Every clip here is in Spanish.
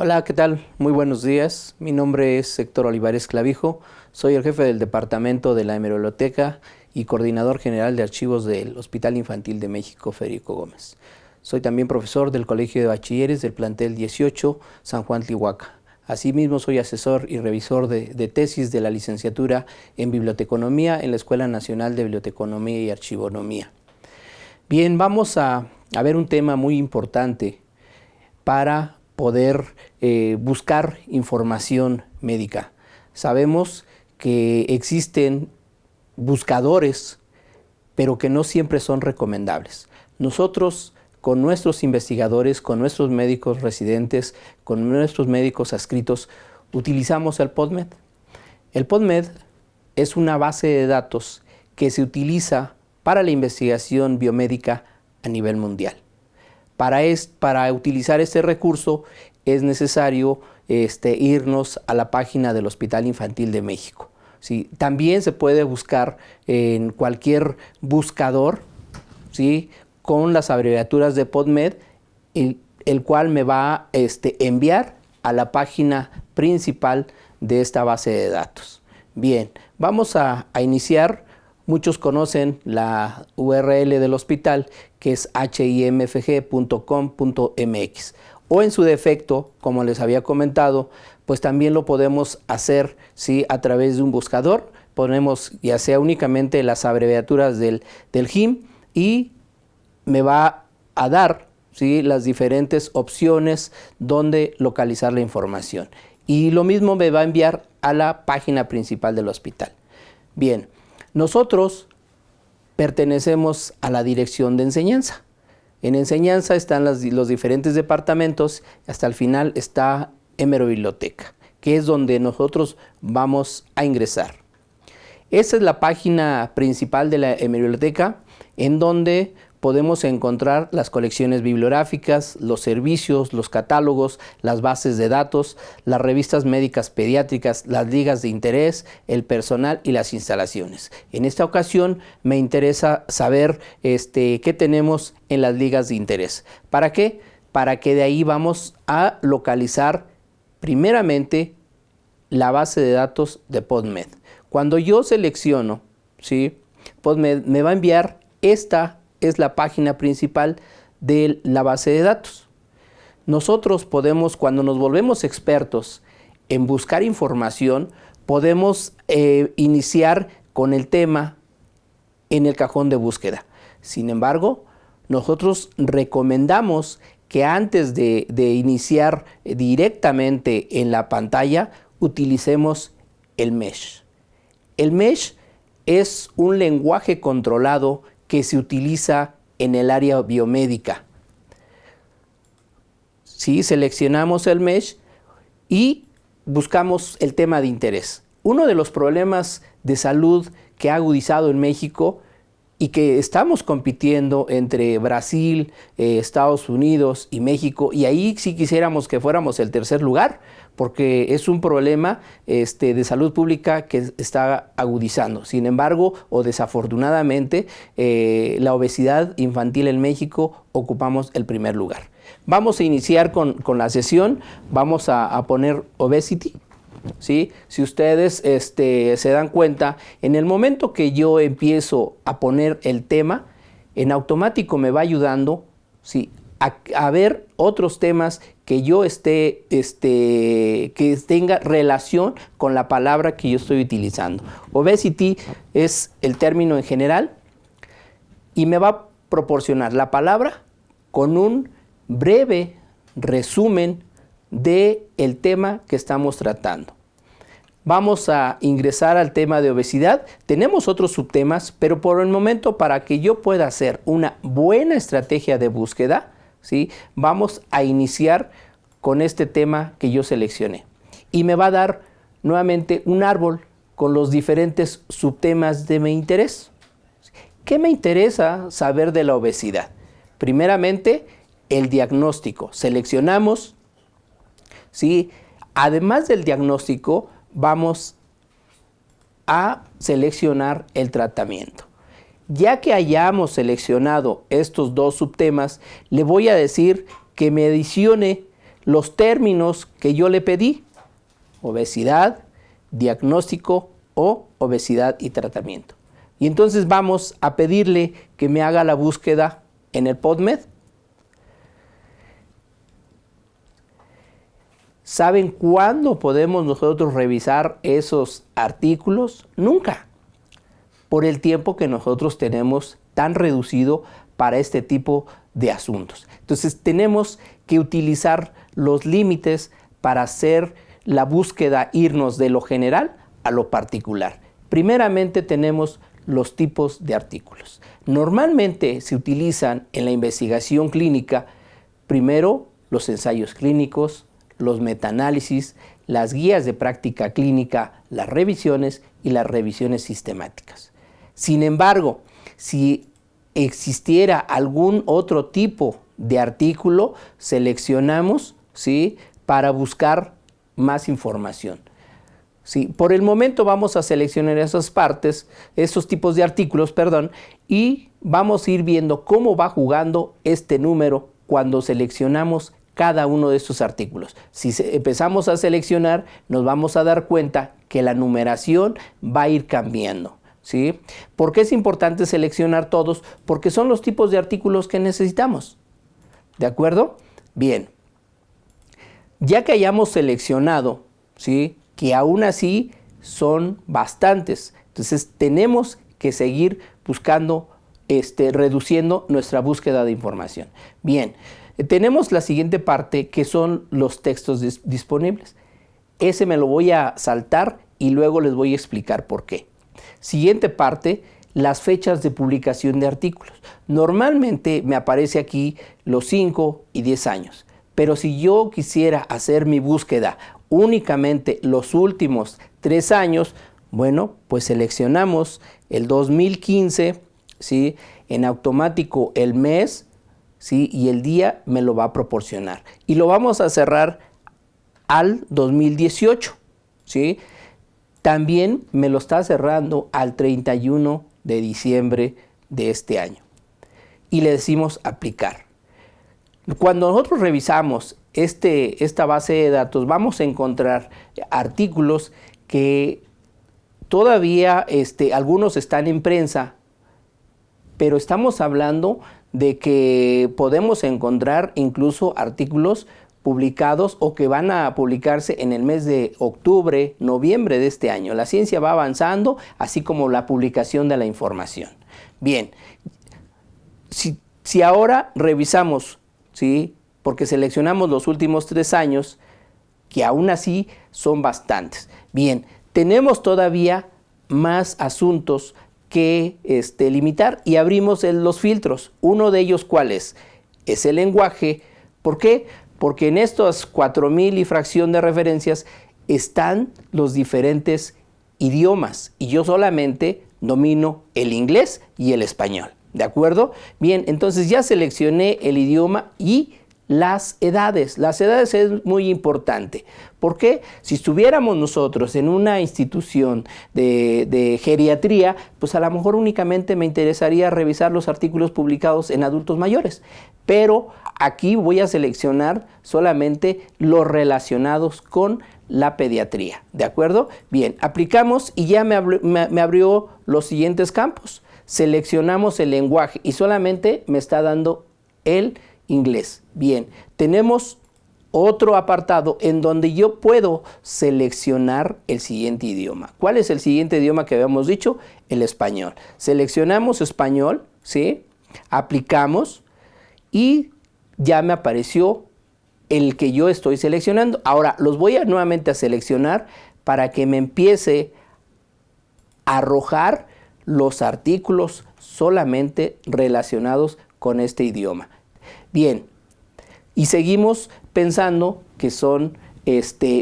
Hola, ¿qué tal? Muy buenos días. Mi nombre es Héctor Olivares Clavijo. Soy el jefe del departamento de la Hemeroteca y coordinador general de archivos del Hospital Infantil de México, Federico Gómez. Soy también profesor del Colegio de Bachilleres del plantel 18, San Juan Tlihuaca. Asimismo, soy asesor y revisor de tesis de la licenciatura en Biblioteconomía en la Escuela Nacional de Biblioteconomía y Archivonomía. Bien, vamos a ver un tema muy importante para poder buscar información médica. Sabemos que existen buscadores, pero que no siempre son recomendables. Nosotros, con nuestros investigadores, con nuestros médicos residentes, con nuestros médicos adscritos, utilizamos el PubMed. El PubMed es una base de datos que se utiliza para la investigación biomédica a nivel mundial. Para utilizar este recurso es necesario irnos a la página del Hospital Infantil de México. ¿Sí? También se puede buscar en cualquier buscador, ¿sí?, con las abreviaturas de PubMed, el cual me va a enviar a la página principal de esta base de datos. Bien, vamos a iniciar. Muchos conocen la URL del hospital, que es himfg.com.mx, o en su defecto, como les había comentado, pues también lo podemos hacer, ¿sí?, a través de un buscador. Ponemos ya sea únicamente las abreviaturas del HIM y me va a dar, ¿sí?, las diferentes opciones donde localizar la información. Y lo mismo me va a enviar a la página principal del hospital. Bien. Nosotros pertenecemos a la dirección de enseñanza. En enseñanza están los diferentes departamentos, hasta el final está Hemerobiblioteca, que es donde nosotros vamos a ingresar. Esa es la página principal de la Hemerobiblioteca, en donde podemos encontrar las colecciones bibliográficas, los servicios, los catálogos, las bases de datos, las revistas médicas pediátricas, las ligas de interés, el personal y las instalaciones. En esta ocasión me interesa saber qué tenemos en las ligas de interés. ¿Para qué? Para que de ahí vamos a localizar primeramente la base de datos de PubMed. Cuando yo selecciono, ¿sí?, PubMed, me va a enviar esta es la página principal de la base de datos. Nosotros podemos, cuando nos volvemos expertos en buscar información, podemos iniciar con el tema en el cajón de búsqueda. Sin embargo, nosotros recomendamos que antes de iniciar directamente en la pantalla, utilicemos el MESH. El MESH es un lenguaje controlado que se utiliza en el área biomédica. Sí, seleccionamos el MESH y buscamos el tema de interés. Uno de los problemas de salud que ha agudizado en México y que estamos compitiendo entre Brasil, Estados Unidos y México, y ahí sí quisiéramos que fuéramos el tercer lugar, porque es un problema de salud pública que está agudizando. Sin embargo, o desafortunadamente, la obesidad infantil en México ocupamos el primer lugar. Vamos a iniciar con la sesión. Vamos a poner obesity. ¿Sí? Si ustedes se dan cuenta, en el momento que yo empiezo a poner el tema, en automático me va ayudando, ¿sí?, a ver otros temas que yo que tenga relación con la palabra que yo estoy utilizando. Obesity es el término en general y me va a proporcionar la palabra con un breve resumen del tema que estamos tratando. Vamos a ingresar al tema de obesidad. Tenemos otros subtemas, pero por el momento, para que yo pueda hacer una buena estrategia de búsqueda, ¿sí?, vamos a iniciar con este tema que yo seleccioné. Y me va a dar nuevamente un árbol con los diferentes subtemas de mi interés. ¿Qué me interesa saber de la obesidad? Primeramente, el diagnóstico. Seleccionamos, ¿sí? Además del diagnóstico, vamos a seleccionar el tratamiento. Ya que hayamos seleccionado estos dos subtemas, le voy a decir que me adicione los términos que yo le pedí: obesidad, diagnóstico o obesidad y tratamiento. Y entonces vamos a pedirle que me haga la búsqueda en el PubMed. ¿Saben cuándo podemos nosotros revisar esos artículos? Nunca, por el tiempo que nosotros tenemos tan reducido para este tipo de asuntos. Entonces tenemos que utilizar los límites para hacer la búsqueda, irnos de lo general a lo particular. Primeramente tenemos los tipos de artículos. Normalmente se utilizan en la investigación clínica primero los ensayos clínicos, los metaanálisis, las guías de práctica clínica, las revisiones y las revisiones sistemáticas. Sin embargo, si existiera algún otro tipo de artículo, seleccionamos, ¿sí?, para buscar más información. Sí, por el momento vamos a seleccionar esas partes, esos tipos de artículos, y vamos a ir viendo cómo va jugando este número cuando seleccionamos cada uno de estos artículos. Si empezamos a seleccionar, nos vamos a dar cuenta que la numeración va a ir cambiando, ¿sí? ¿Por qué es importante seleccionar todos? Porque son los tipos de artículos que necesitamos. ¿De acuerdo? Bien. Ya que hayamos seleccionado, ¿sí?, que aún así son bastantes, entonces tenemos que seguir buscando, reduciendo nuestra búsqueda de información. Bien, tenemos la siguiente parte, que son los textos disponibles. Ese me lo voy a saltar y luego les voy a explicar por qué. Siguiente parte, las fechas de publicación de artículos. Normalmente me aparece aquí los 5 y 10 años, pero si yo quisiera hacer mi búsqueda únicamente los últimos 3 años, bueno, pues seleccionamos el 2015, ¿sí?, en automático el mes, ¿sí?, y el día me lo va a proporcionar. Y lo vamos a cerrar al 2018, ¿sí? También me lo está cerrando al 31 de diciembre de este año. Y le decimos aplicar. Cuando nosotros revisamos esta base de datos, vamos a encontrar artículos que todavía algunos están en prensa, pero estamos hablando de que podemos encontrar incluso artículos publicados o que van a publicarse en el mes de octubre, noviembre de este año. La ciencia va avanzando, así como la publicación de la información. Bien, si ahora revisamos, ¿sí?, porque seleccionamos los últimos 3 años, que aún así son bastantes. Bien, tenemos todavía más asuntos que limitar y abrimos los filtros. Uno de ellos, ¿cuál es? Es el lenguaje. ¿Por qué? Porque en estos 4,000 y fracción de referencias están los diferentes idiomas y yo solamente domino el inglés y el español. ¿De acuerdo? Bien, entonces ya seleccioné el idioma y las edades. Las edades es muy importante. ¿Por qué? Si estuviéramos nosotros en una institución de geriatría, pues a lo mejor únicamente me interesaría revisar los artículos publicados en adultos mayores. Pero aquí voy a seleccionar solamente los relacionados con la pediatría. ¿De acuerdo? Bien, aplicamos y ya me abrió los siguientes campos. Seleccionamos el lenguaje y solamente me está dando el inglés. Bien, tenemos otro apartado en donde yo puedo seleccionar el siguiente idioma. ¿Cuál es el siguiente idioma que habíamos dicho? El español. Seleccionamos español, ¿sí? Aplicamos y ya me apareció el que yo estoy seleccionando. Ahora los voy nuevamente a seleccionar para que me empiece a arrojar los artículos solamente relacionados con este idioma. Bien, y seguimos pensando que son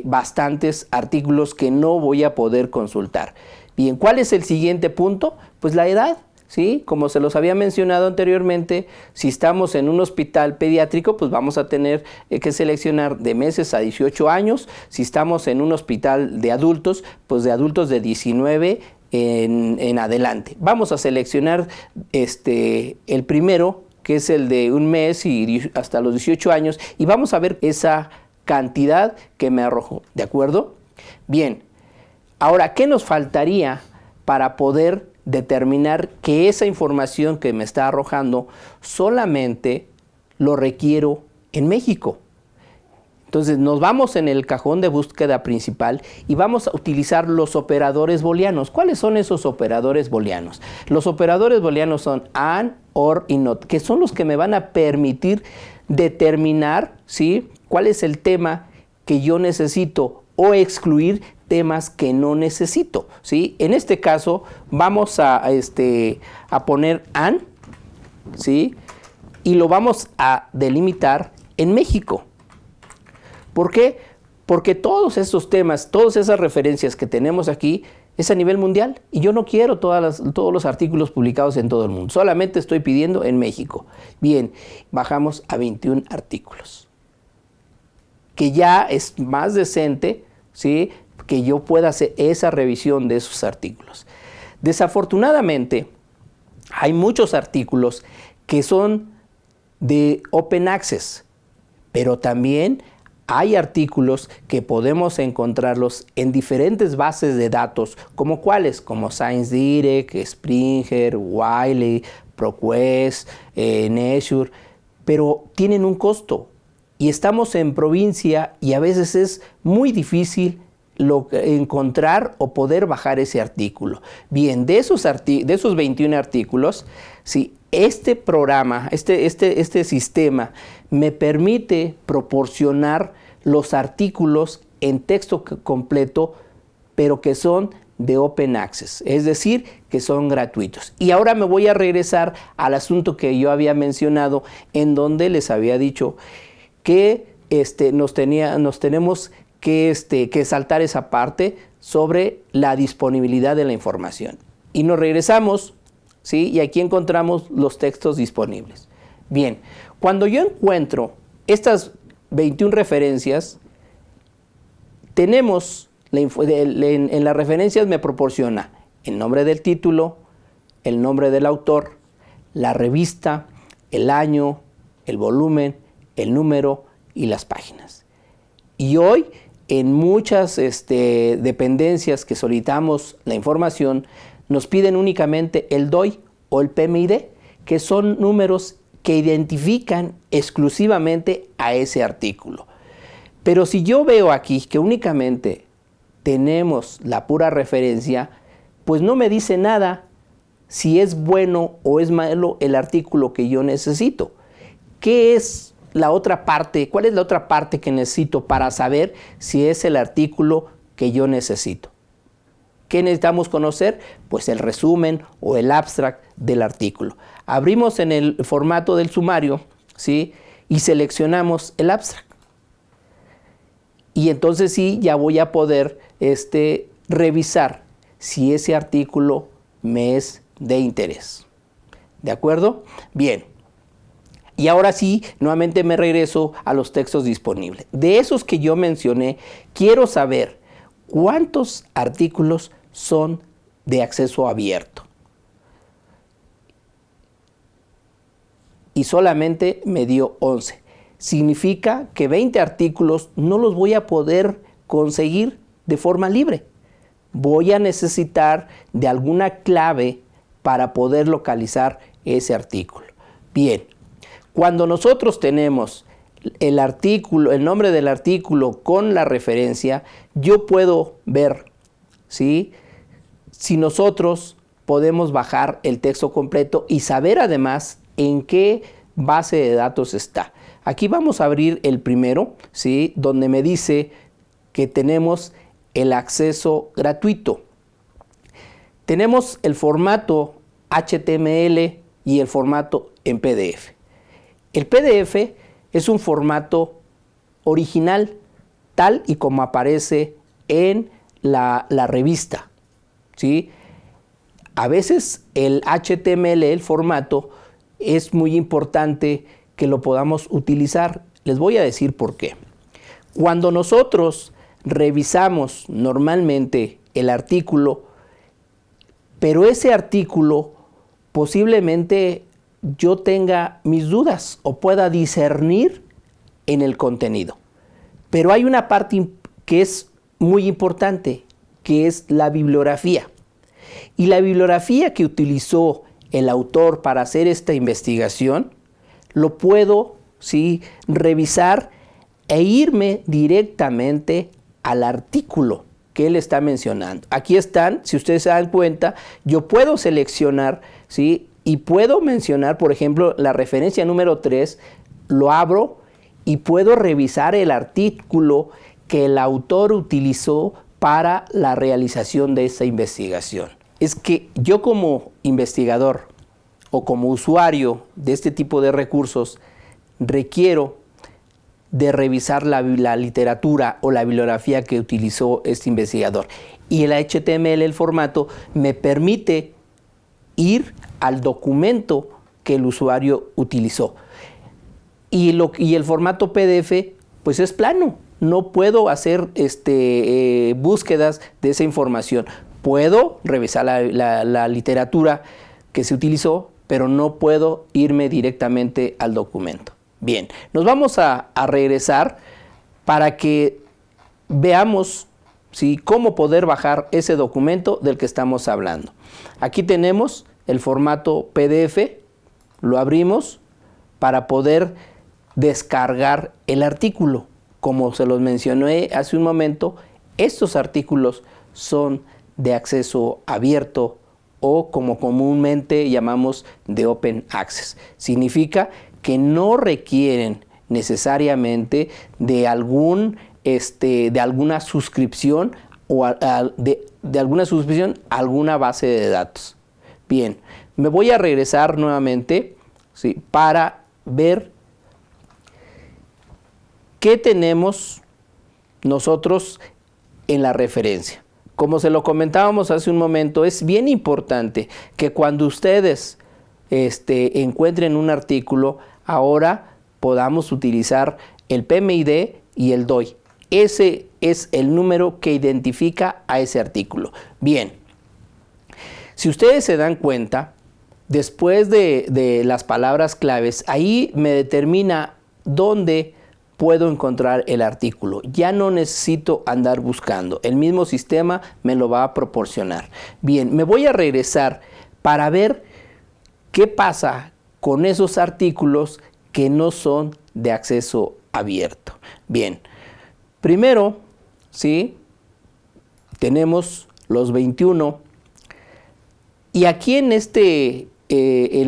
bastantes artículos que no voy a poder consultar. Bien, ¿cuál es el siguiente punto? Pues la edad, ¿sí? Como se los había mencionado anteriormente, si estamos en un hospital pediátrico, pues vamos a tener que seleccionar de meses a 18 años. Si estamos en un hospital de adultos, pues de adultos de 19 en adelante. Vamos a seleccionar el primero, que es el de un mes y hasta los 18 años, y vamos a ver esa cantidad que me arrojó. ¿De acuerdo? Bien. Ahora, ¿qué nos faltaría para poder determinar que esa información que me está arrojando solamente lo requiero en México? Entonces nos vamos en el cajón de búsqueda principal y vamos a utilizar los operadores booleanos. ¿Cuáles son esos operadores booleanos? Los operadores booleanos son AND, OR y NOT, que son los que me van a permitir determinar, ¿sí?, cuál es el tema que yo necesito o excluir temas que no necesito, ¿sí? En este caso vamos a poner AND, ¿sí?, y lo vamos a delimitar en México. ¿Por qué? Porque todos esos temas, todas esas referencias que tenemos aquí es a nivel mundial y yo no quiero todos los artículos publicados en todo el mundo, solamente estoy pidiendo en México. Bien, bajamos a 21 artículos, que ya es más decente, ¿sí?, que yo pueda hacer esa revisión de esos artículos. Desafortunadamente, hay muchos artículos que son de Open Access, pero también hay artículos que podemos encontrarlos en diferentes bases de datos, como cuáles, como ScienceDirect, Springer, Wiley, ProQuest, Nature, pero tienen un costo y estamos en provincia y a veces es muy difícil encontrar o poder bajar ese artículo. Bien, de esos 21 artículos, si este programa, este sistema me permite proporcionar los artículos en texto completo, pero que son de Open Access, es decir, que son gratuitos. Y ahora me voy a regresar al asunto que yo había mencionado, en donde les había dicho que nos tenemos que saltar esa parte sobre la disponibilidad de la información. Y nos regresamos, ¿sí?, y aquí encontramos los textos disponibles. Bien, cuando yo encuentro estas 21 referencias, tenemos, en las referencias me proporciona el nombre del título, el nombre del autor, la revista, el año, el volumen, el número y las páginas. Y hoy, en muchas dependencias que solicitamos la información, nos piden únicamente el DOI o el PMID, que son números que identifican exclusivamente a ese artículo. Pero si yo veo aquí que únicamente tenemos la pura referencia, pues no me dice nada si es bueno o es malo el artículo que yo necesito. ¿Qué es la otra parte? ¿Cuál es la otra parte que necesito para saber si es el artículo que yo necesito? ¿Qué necesitamos conocer? Pues el resumen o el abstract del artículo. Abrimos en el formato del sumario, ¿sí?, y seleccionamos el abstract. Y entonces sí, ya voy a poder revisar si ese artículo me es de interés. ¿De acuerdo? Bien. Y ahora sí, nuevamente me regreso a los textos disponibles. De esos que yo mencioné, quiero saber cuántos artículos son de acceso abierto. Y solamente me dio 11. Significa que 20 artículos no los voy a poder conseguir de forma libre. Voy a necesitar de alguna clave para poder localizar ese artículo. Bien, cuando nosotros tenemos el artículo, el nombre del artículo con la referencia, yo puedo ver, ¿sí?, si nosotros podemos bajar el texto completo y saber además en qué base de datos está. Aquí vamos a abrir el primero, ¿sí?, donde me dice que tenemos el acceso gratuito. Tenemos el formato HTML y el formato en PDF. El PDF es un formato original, tal y como aparece en la revista, ¿sí? A veces el HTML, el formato, es muy importante que lo podamos utilizar. Les voy a decir por qué. Cuando nosotros revisamos normalmente el artículo, pero ese artículo posiblemente yo tenga mis dudas o pueda discernir en el contenido. Pero hay una parte que es muy importante, que es la bibliografía. Y la bibliografía que utilizó el autor para hacer esta investigación, lo puedo, ¿sí?, revisar e irme directamente al artículo que él está mencionando. Aquí están, si ustedes se dan cuenta, yo puedo seleccionar, ¿sí?, y puedo mencionar, por ejemplo, la referencia número 3, lo abro y puedo revisar el artículo que el autor utilizó para la realización de esta investigación. Es que yo como investigador o como usuario de este tipo de recursos requiero de revisar la literatura o la bibliografía que utilizó este investigador. Y el HTML, el formato, me permite ir al documento que el usuario utilizó. Y el formato PDF, pues es plano. No puedo hacer búsquedas de esa información. Puedo revisar la literatura que se utilizó, pero no puedo irme directamente al documento. Bien, nos vamos a regresar para que veamos, ¿sí?, cómo poder bajar ese documento del que estamos hablando. Aquí tenemos el formato PDF, lo abrimos para poder descargar el artículo. Como se los mencioné hace un momento, estos artículos son de acceso abierto o como comúnmente llamamos de Open Access. Significa que no requieren necesariamente de alguna suscripción o de alguna suscripción a alguna base de datos. Bien, me voy a regresar nuevamente, ¿sí?, para ver qué tenemos nosotros en la referencia. Como se lo comentábamos hace un momento, es bien importante que cuando ustedes encuentren un artículo, ahora podamos utilizar el PMID y el DOI. Ese es el número que identifica a ese artículo. Bien, si ustedes se dan cuenta, después de las palabras claves, ahí me determina dónde puedo encontrar el artículo. Ya no necesito andar buscando. El mismo sistema me lo va a proporcionar. Bien, me voy a regresar para ver qué pasa con esos artículos que no son de acceso abierto. Bien, primero, ¿sí?, tenemos los 21. Y aquí en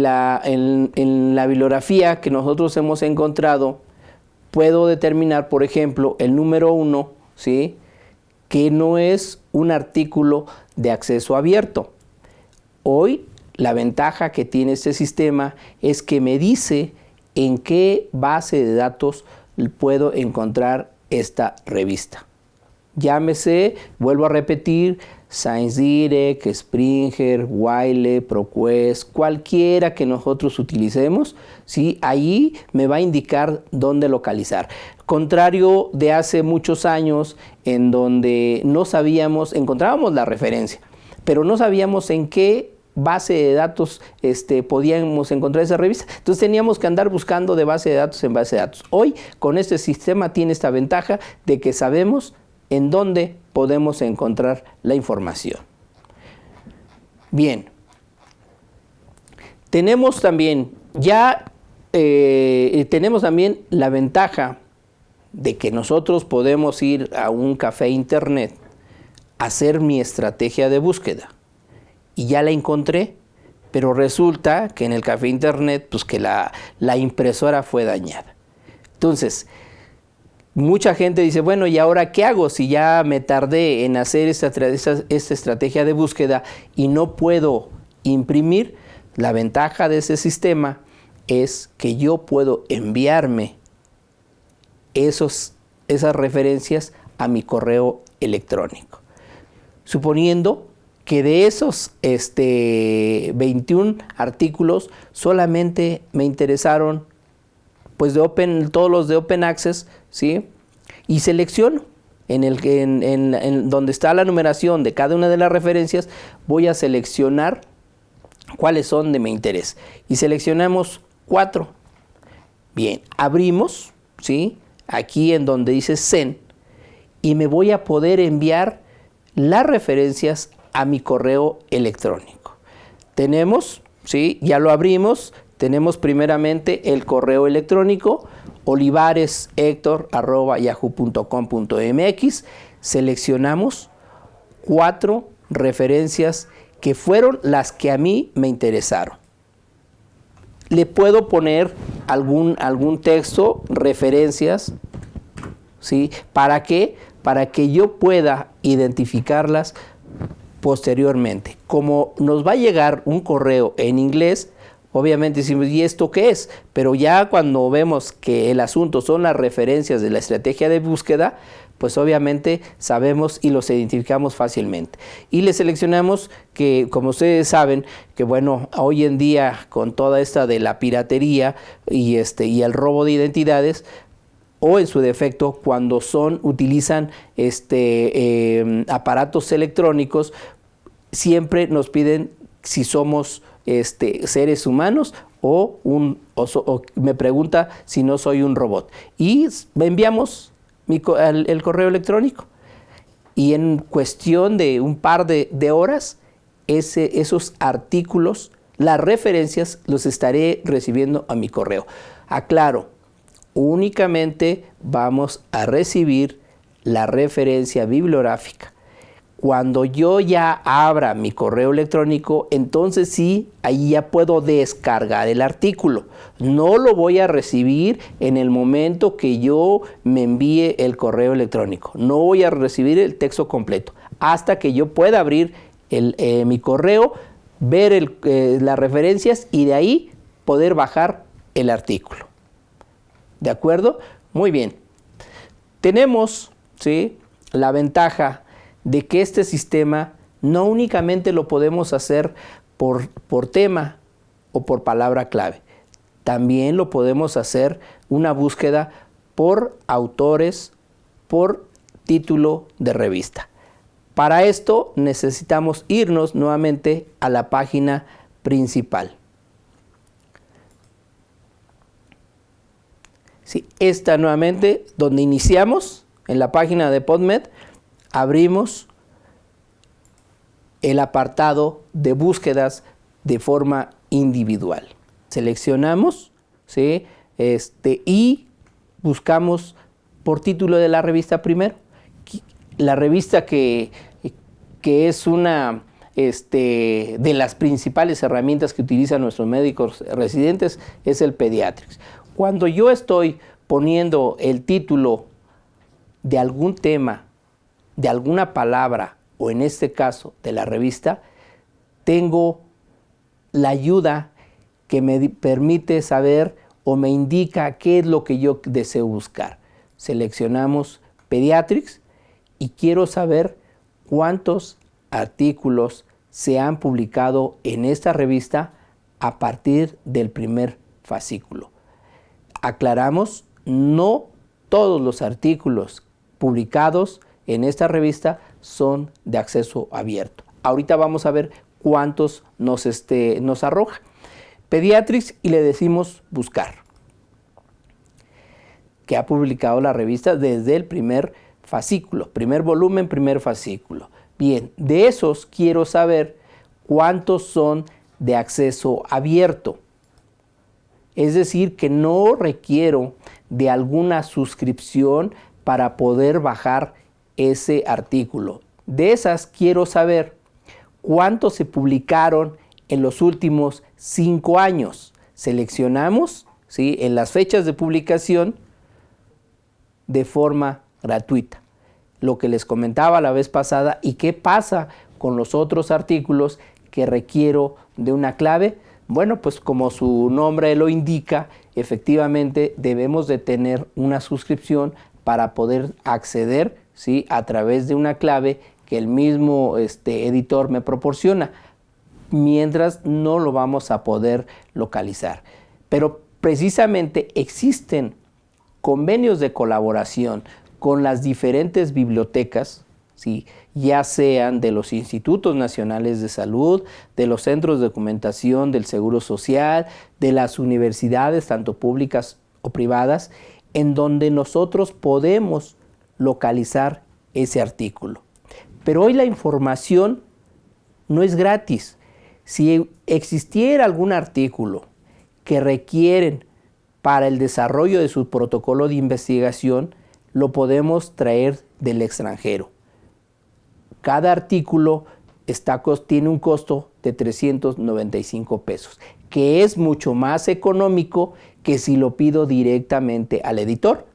la bibliografía que nosotros hemos encontrado, puedo determinar, por ejemplo, el número 1, ¿sí?, que no es un artículo de acceso abierto. Hoy, la ventaja que tiene este sistema es que me dice en qué base de datos puedo encontrar esta revista. Llámese, vuelvo a repetir, ScienceDirect, Springer, Wiley, ProQuest, cualquiera que nosotros utilicemos, ¿sí?, ahí me va a indicar dónde localizar. Contrario de hace muchos años en donde no sabíamos, encontrábamos la referencia, pero no sabíamos en qué base de datos podíamos encontrar esa revista. Entonces teníamos que andar buscando de base de datos en base de datos. Hoy, con este sistema, tiene esta ventaja de que sabemos en dónde podemos encontrar la información. Bien, tenemos también la ventaja de que nosotros podemos ir a un café internet, hacer mi estrategia de búsqueda y ya la encontré, pero resulta que en el café internet, pues que la impresora fue dañada. Entonces, mucha gente dice, bueno, ¿y ahora qué hago si ya me tardé en hacer esta estrategia de búsqueda y no puedo imprimir? La ventaja de ese sistema es que yo puedo enviarme esas referencias a mi correo electrónico. Suponiendo que de esos 21 artículos solamente me interesaron pues todos los de Open Access, ¿sí? Y selecciono en donde está la numeración de cada una de las referencias, voy a seleccionar cuáles son de mi interés. Y seleccionamos 4. Bien, abrimos, ¿sí?, aquí en donde dice Send, y me voy a poder enviar las referencias a mi correo electrónico. Tenemos, ¿sí? Ya lo abrimos, tenemos primeramente el correo electrónico olivareshector@yahoo.com.mx. Seleccionamos 4 referencias que fueron las que a mí me interesaron. Le puedo poner algún texto, referencias, ¿sí? ¿Para qué? Para que yo pueda identificarlas posteriormente. Como nos va a llegar un correo en inglés, obviamente decimos, ¿y esto qué es? Pero ya cuando vemos que el asunto son las referencias de la estrategia de búsqueda, pues obviamente sabemos y los identificamos fácilmente. Y le seleccionamos que, como ustedes saben, que bueno, hoy en día con toda esta de la piratería y el robo de identidades, o en su defecto cuando utilizan aparatos electrónicos, siempre nos piden si somos seres humanos o me pregunta si no soy un robot. Y enviamos el correo electrónico. Y en cuestión de un par de horas, esos artículos, las referencias, los estaré recibiendo a mi correo. Aclaro, únicamente vamos a recibir la referencia bibliográfica. Cuando yo ya abra mi correo electrónico, entonces sí, ahí ya puedo descargar el artículo. No lo voy a recibir en el momento que yo me envíe el correo electrónico. No voy a recibir el texto completo hasta que yo pueda abrir mi correo, ver las referencias y de ahí poder bajar el artículo. ¿De acuerdo? Muy bien. Tenemos, ¿sí?, la ventaja de que este sistema no únicamente lo podemos hacer por tema o por palabra clave. También lo podemos hacer una búsqueda por autores, por título de revista. Para esto necesitamos irnos nuevamente a la página principal. Sí, esta nuevamente, donde iniciamos, en la página de PubMed, abrimos el apartado de búsquedas de forma individual. Seleccionamos, ¿sí?, y buscamos por título de la revista primero. La revista que es una de las principales herramientas que utilizan nuestros médicos residentes es el Pediatrics. Cuando yo estoy poniendo el título de algún tema, de alguna palabra, o en este caso de la revista, tengo la ayuda que me permite saber o me indica qué es lo que yo deseo buscar. Seleccionamos Pediatrics y quiero saber cuántos artículos se han publicado en esta revista a partir del primer fascículo. Aclaramos, no todos los artículos publicados en esta revista son de acceso abierto. Ahorita vamos a ver cuántos nos arroja. Pediatrics y le decimos buscar, que ha publicado la revista desde el primer fascículo, primer volumen, primer fascículo. Bien, de esos quiero saber cuántos son de acceso abierto. Es decir, que no requiero de alguna suscripción para poder bajar ese artículo. De esas quiero saber cuántos se publicaron en los últimos 5 años. Seleccionamos, ¿sí?, en las fechas de publicación de forma gratuita. Lo que les comentaba la vez pasada, y qué pasa con los otros artículos que requiero de una clave. Bueno, pues como su nombre lo indica, efectivamente debemos de tener una suscripción para poder acceder, ¿sí?, a través de una clave que el mismo editor me proporciona, mientras no lo vamos a poder localizar. Pero precisamente existen convenios de colaboración con las diferentes bibliotecas, ¿sí?, ya sean de los institutos nacionales de salud, de los centros de documentación del Seguro Social, de las universidades, tanto públicas o privadas, en donde nosotros podemos localizar ese artículo. Pero hoy la información no es gratis. Si existiera algún artículo que requieren para el desarrollo de su protocolo de investigación, lo podemos traer del extranjero. Cada artículo tiene un costo de 395 pesos, que es mucho más económico que si lo pido directamente al editor.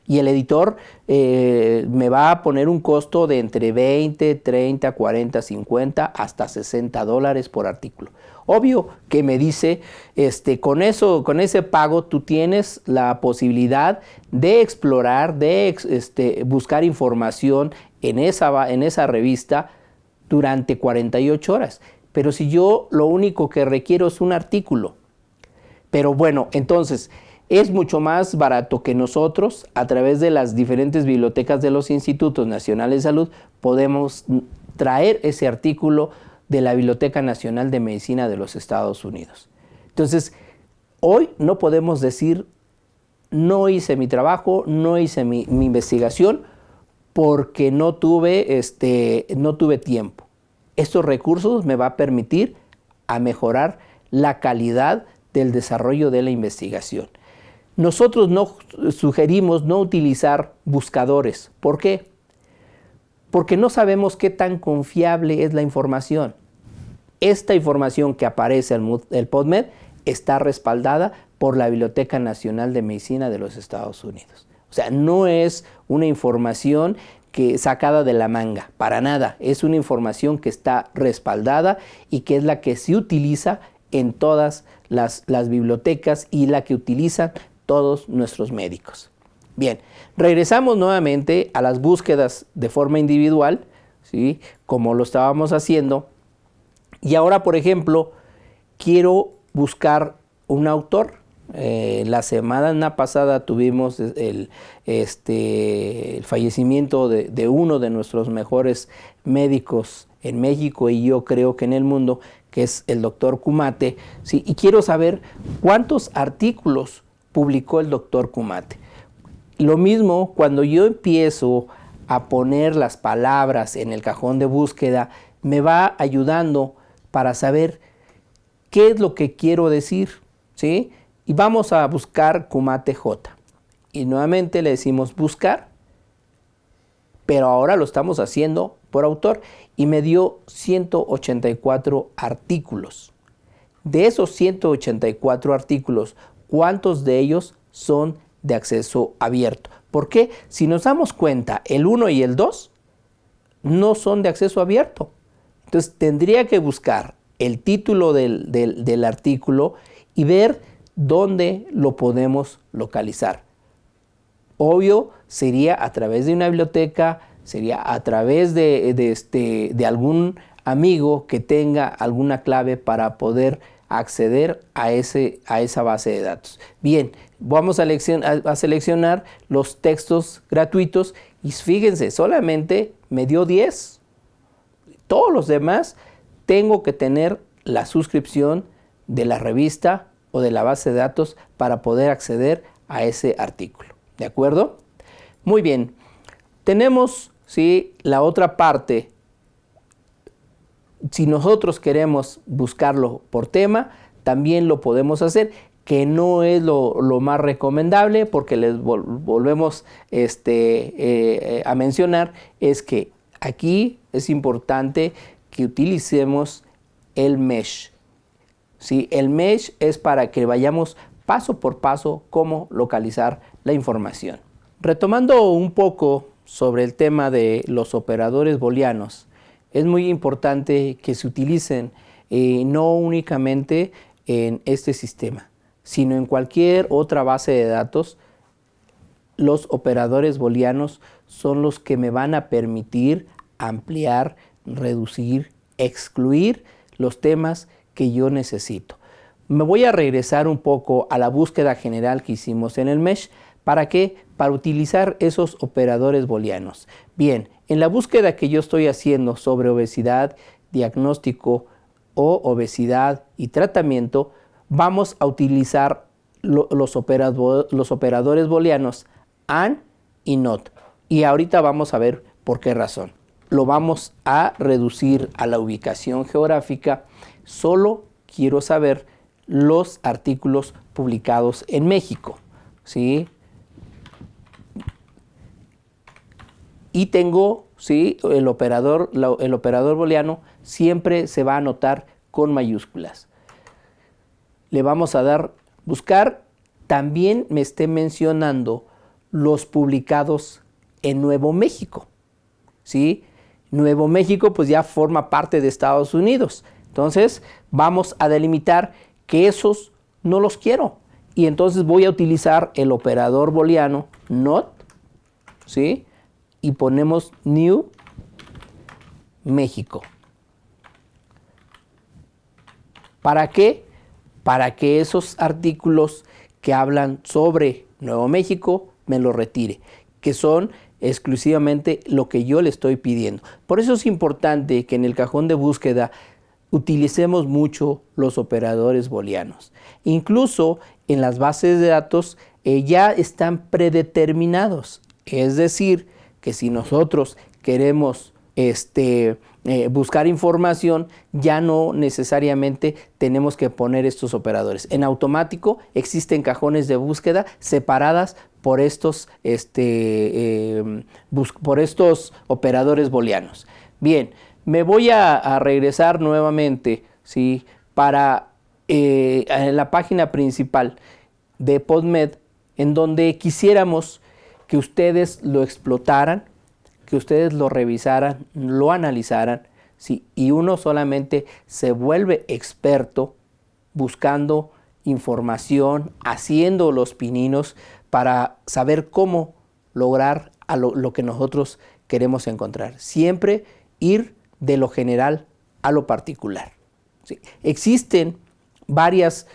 Y el editor me va a poner un costo de entre 20, 30, 40, 50 hasta $60 por artículo. Obvio que me dice, con ese pago tú tienes la posibilidad de explorar, de buscar información en esa revista durante 48 horas. Pero si yo lo único que requiero es un artículo. Pero bueno, entonces es mucho más barato que nosotros, a través de las diferentes bibliotecas de los Institutos Nacionales de Salud, podemos traer ese artículo de la Biblioteca Nacional de Medicina de los Estados Unidos. Entonces, hoy no podemos decir, no hice mi trabajo, no hice mi investigación, porque no tuve tiempo. Estos recursos me va a permitir a mejorar la calidad del desarrollo de la investigación. Nosotros no sugerimos no utilizar buscadores. ¿Por qué? Porque no sabemos qué tan confiable es la información. Esta información que aparece en el PubMed está respaldada por la Biblioteca Nacional de Medicina de los Estados Unidos. O sea, no es una información sacada de la manga, para nada. Es una información que está respaldada y que es la que se utiliza en todas las bibliotecas y la que utilizan todos nuestros médicos. Bien, regresamos nuevamente a las búsquedas de forma individual, ¿sí? Como lo estábamos haciendo. Y ahora, por ejemplo, quiero buscar un autor. La semana pasada tuvimos el fallecimiento de uno de nuestros mejores médicos en México y yo creo que en el mundo, que es el doctor Kumate, ¿sí? Y quiero saber cuántos artículos publicó el doctor Kumate. Lo mismo, cuando yo empiezo a poner las palabras en el cajón de búsqueda, me va ayudando para saber qué es lo que quiero decir, ¿sí? Y vamos a buscar Kumate J. Y nuevamente le decimos buscar, pero ahora lo estamos haciendo por autor y me dio 184 artículos. De esos 184 artículos, ¿cuántos de ellos son de acceso abierto? Porque si nos damos cuenta, el 1 y el 2 no son de acceso abierto. Entonces tendría que buscar el título del artículo y ver dónde lo podemos localizar. Obvio, sería a través de una biblioteca, sería a través de algún amigo que tenga alguna clave para poder acceder a esa base de datos. Bien, vamos a seleccionar los textos gratuitos y fíjense, solamente me dio 10. Todos los demás tengo que tener la suscripción de la revista o de la base de datos para poder acceder a ese artículo. ¿De acuerdo? Muy bien. Tenemos, ¿sí?, la otra parte. Si nosotros queremos buscarlo por tema, también lo podemos hacer, que no es lo más recomendable, porque les volvemos a mencionar, es que aquí es importante que utilicemos el mesh. ¿Sí? El mesh es para que vayamos paso por paso cómo localizar la información. Retomando un poco sobre el tema de los operadores booleanos, es muy importante que se utilicen no únicamente en este sistema, sino en cualquier otra base de datos. Los operadores booleanos son los que me van a permitir ampliar, reducir, excluir los temas que yo necesito. Me voy a regresar un poco a la búsqueda general que hicimos en el mesh. ¿Para qué? Para utilizar esos operadores booleanos. Bien, en la búsqueda que yo estoy haciendo sobre obesidad, diagnóstico o obesidad y tratamiento, vamos a utilizar los operadores booleanos AND y NOT. Y ahorita vamos a ver por qué razón. Lo vamos a reducir a la ubicación geográfica. Solo quiero saber los artículos publicados en México, ¿sí? Y tengo, ¿sí? el operador booleano siempre se va a anotar con mayúsculas. Le vamos a dar buscar. También me esté mencionando los publicados en Nuevo México, ¿sí? Nuevo México pues ya forma parte de Estados Unidos. Entonces vamos a delimitar que esos no los quiero. Y entonces voy a utilizar el operador booleano NOT, ¿sí? Y ponemos New México. ¿Para qué? Para que esos artículos que hablan sobre Nuevo México me los retire, que son exclusivamente lo que yo le estoy pidiendo. Por eso es importante que en el cajón de búsqueda utilicemos mucho los operadores booleanos. Incluso en las bases de datos ya están predeterminados. Es decir, que si nosotros queremos buscar información, ya no necesariamente tenemos que poner estos operadores. En automático existen cajones de búsqueda separadas por estos operadores booleanos. Bien, me voy a regresar nuevamente, ¿sí? Para en la página principal de PubMed, en donde quisiéramos que ustedes lo explotaran, que ustedes lo revisaran, lo analizaran, ¿sí? Y uno solamente se vuelve experto buscando información, haciendo los pininos para saber cómo lograr lo que nosotros queremos encontrar. Siempre ir de lo general a lo particular, ¿sí? Existen varias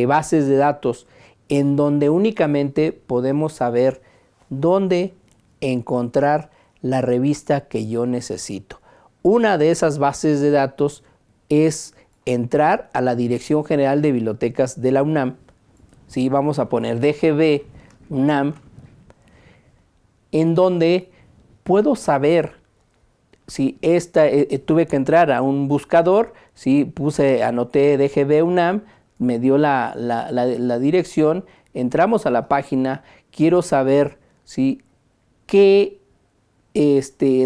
bases de datos en donde únicamente podemos saber dónde encontrar la revista que yo necesito. Una de esas bases de datos es entrar a la Dirección General de Bibliotecas de la UNAM. ¿Sí? Vamos a poner DGB UNAM, en donde puedo saber si tuve que entrar a un buscador, si anoté DGB UNAM, me dio la dirección, entramos a la página, quiero saber si qué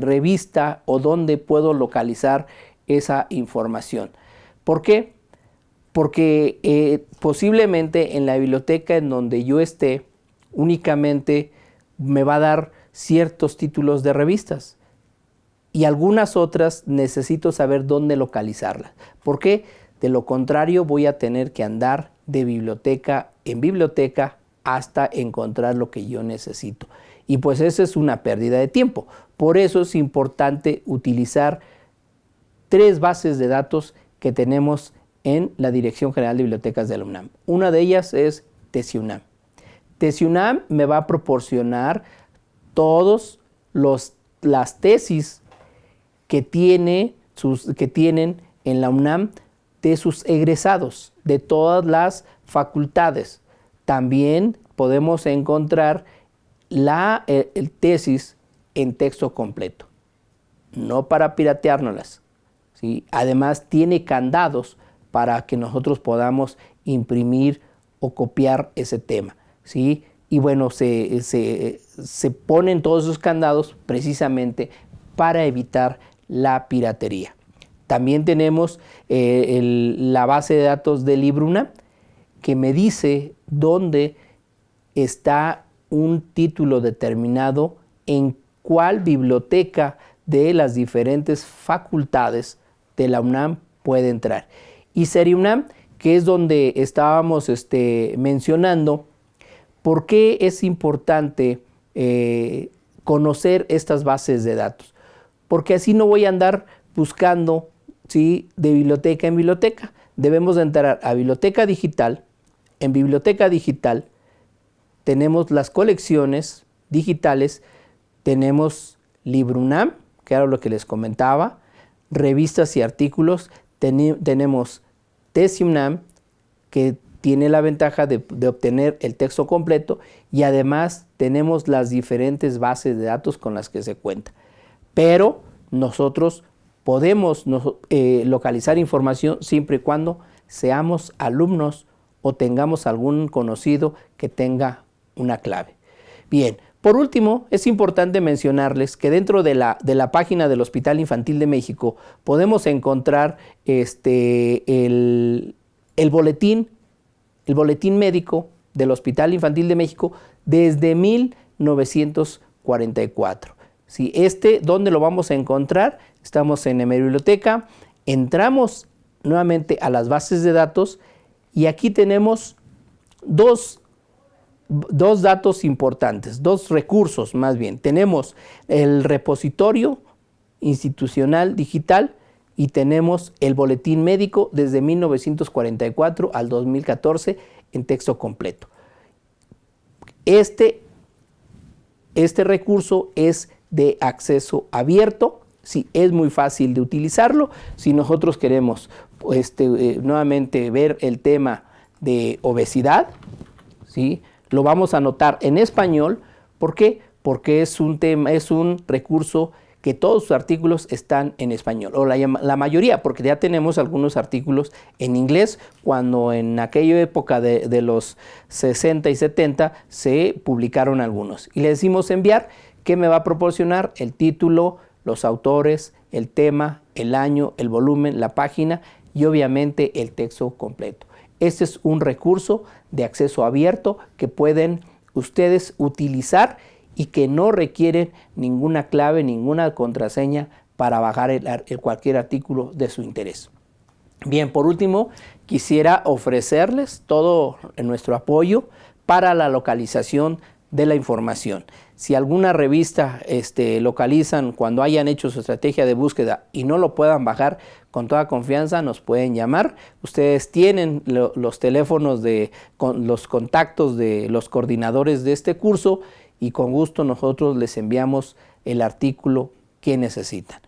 revista o dónde puedo localizar esa información. ¿Por qué? Porque posiblemente en la biblioteca en donde yo esté únicamente me va a dar ciertos títulos de revistas y algunas otras necesito saber dónde localizarlas. ¿Por qué? De lo contrario voy a tener que andar de biblioteca en biblioteca hasta encontrar lo que yo necesito. Y pues esa es una pérdida de tiempo. Por eso es importante utilizar 3 bases de datos que tenemos en la Dirección General de Bibliotecas de la UNAM. Una de ellas es TesiUNAM. TesiUNAM me va a proporcionar todas las tesis que tienen en la UNAM de sus egresados, de todas las facultades. También podemos encontrar el tesis en texto completo, no para pirateárnoslas, ¿sí? Además tiene candados para que nosotros podamos imprimir o copiar ese tema, ¿sí? Y bueno, se ponen todos esos candados precisamente para evitar la piratería. También tenemos la base de datos de Libruna, que me dice dónde está un título determinado, en cuál biblioteca de las diferentes facultades de la UNAM puede entrar. Y SERIUNAM, que es donde estábamos mencionando, ¿por qué es importante conocer estas bases de datos? Porque así no voy a andar buscando, ¿sí?, de biblioteca en biblioteca. Debemos de entrar a biblioteca digital. En biblioteca digital tenemos las colecciones digitales, tenemos Librunam, que era lo que les comentaba, revistas y artículos, tenemos TesiUNAM, que tiene la ventaja de obtener el texto completo y además tenemos las diferentes bases de datos con las que se cuenta. Pero nosotros podemos localizar información siempre y cuando seamos alumnos o tengamos algún conocido que tenga una clave. Bien, por último, es importante mencionarles que dentro de la página del Hospital Infantil de México podemos encontrar el boletín médico del Hospital Infantil de México desde 1944. ¿Sí? ¿Dónde lo vamos a encontrar? Estamos en Biblioteca, entramos nuevamente a las bases de datos y aquí tenemos dos datos importantes, dos recursos más bien. Tenemos el repositorio institucional digital y tenemos el boletín médico desde 1944 al 2014 en texto completo. Este recurso es de acceso abierto, sí, es muy fácil de utilizarlo. Si nosotros queremos nuevamente ver el tema de obesidad, ¿sí?, lo vamos a anotar en español. ¿Por qué? Porque es un recurso que todos sus artículos están en español, o la mayoría, porque ya tenemos algunos artículos en inglés, cuando en aquella época de los 60 y 70 se publicaron algunos. Y le decimos enviar, ¿qué me va a proporcionar? El título, los autores, el tema, el año, el volumen, la página y obviamente el texto completo. Este es un recurso de acceso abierto que pueden ustedes utilizar y que no requieren ninguna clave, ninguna contraseña para bajar cualquier artículo de su interés. Bien, por último, quisiera ofrecerles todo nuestro apoyo para la localización de la información. Si alguna revista localizan cuando hayan hecho su estrategia de búsqueda y no lo puedan bajar, con toda confianza nos pueden llamar. Ustedes tienen los teléfonos los contactos de los coordinadores de este curso y con gusto nosotros les enviamos el artículo que necesitan.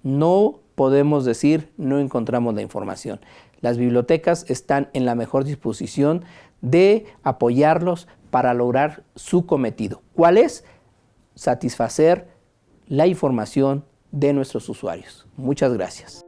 No podemos decir no encontramos la información. Las bibliotecas están en la mejor disposición de apoyarlos para lograr su cometido. ¿Cuál es? Satisfacer la información de nuestros usuarios. Muchas gracias.